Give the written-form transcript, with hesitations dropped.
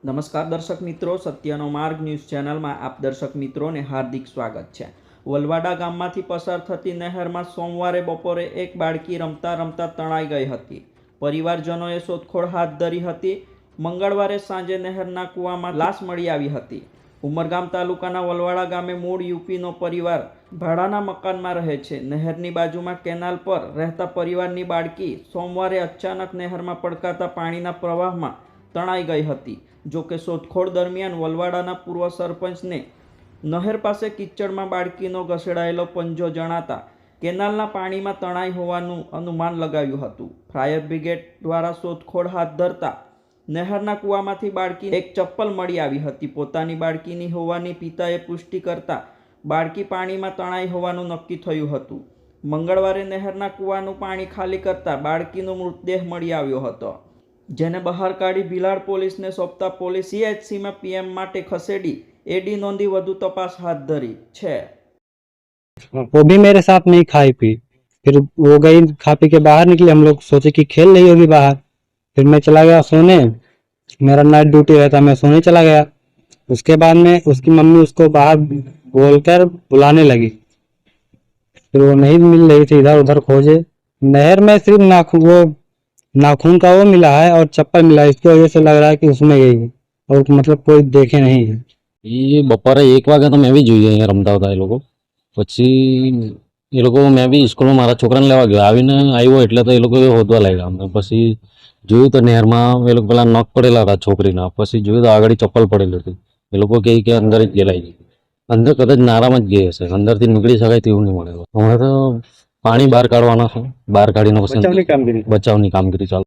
નમસ્કાર દર્શક મિત્રો, સત્યનો માર્ગ ન્યૂઝ ચેનલમાં આપ દર્શક મિત્રોને હાર્દિક સ્વાગત છે। વલવાડા ગામમાંથી પસાર થતી નહેરમાં સોમવારે બપોરે એક બાળકી રમતા રમતા તણાઈ ગઈ હતી। પરિવારજનોએ શોધખોળ હાથ ધરી હતી। મંગળવારે સાંજે નહેરના કૂવામાં લાશ મળી આવી હતી। ઉમરગામ તાલુકાના વલવાડા ગામે મૂળ યુપીનો પરિવાર ભાડાના મકાનમાં રહે છે। નહેરની બાજુમાં કેનાલ પર રહેતા પરિવારની બાળકી સોમવારે અચાનક નહેરમાં પડકાતા પાણીના પ્રવાહમાં તણાઈ ગઈ હતી। જો કે શોધખોળ દરમિયાન વલવાડાના પૂર્વ સરપંચને નહેર પાસે કિચડમાં બાળકીનો ઘસેડાયેલો પંજો જણાતા કેનાલના પાણીમાં તણાઈ હોવાનું અનુમાન લગાવ્યું હતું। ફાયર બ્રિગેડ દ્વારા શોધખોળ હાથ ધરતા નહેરના કૂવામાંથી બાળકી એક ચપ્પલ મળી આવી હતી। પોતાની બાળકીની હોવાની પિતાએ પુષ્ટિ કરતા બાળકી પાણીમાં તણાઈ હોવાનું નક્કી થયું હતું। મંગળવારે નહેરના કૂવાનું પાણી ખાલી કરતા બાળકીનો મૃતદેહ મળી આવ્યો હતો, જેને બહાર કાઢી ભીલાડ પોલીસને સોંપતા પોલીસ સીએચસીમાં પીએમ માટે ખસેડી એડી નોંધી વધુ તપાસ હાથ ધરી છે। वो भी मेरे साथ नहीं खाई पी, फिर वो गई खा पी के बाहर निकली। हम लोग सोचे कि खेल रही होगी बाहर, फिर मैं चला गया सोने। मेरा नाइट ड्यूटी रहता, मैं सोने चला गया। उसके बाद में उसकी मम्मी उसको बाहर बोलकर बुलाने लगी, फिर वो नहीं मिल रही थी, इधर उधर खोजे। नहर में सिर्फ नाखून का वो मिला है और चप्पल मिला है, इसकी वजह से लग रहा है कि उसमें गई है और मतलब कोई देखे नहीं है। ये બપોરે 1 વાગે તો મેં બી જોઈએ અહીંયા રમતા હતા એ લોકો। પછી એ લોકો મેં બી સ્કૂલમાં મારા છોકરાને લેવા ગયો, આવીને આવ્યો એટલે તો એ લોકો શોધવા લાગ્યા। અમે પછી જોયું તો નહેરમાં એ લોકો પેલા નખ પડેલા હતા છોકરીના। પછી જોયું તો આગળ ચપ્પલ પડેલી હતી। એ લોકો કહે કે અંદર જ ગયેલા છે, અંદર કદાચ નારામાં જ ગઈ હશે, અંદરથી નીકળી શકાય તેવું નહીં મળે। હમણાં તો પાણી બહાર કાઢવાના છે, બહાર કાઢીને પછી બચાવની કામગીરી ચાલુ।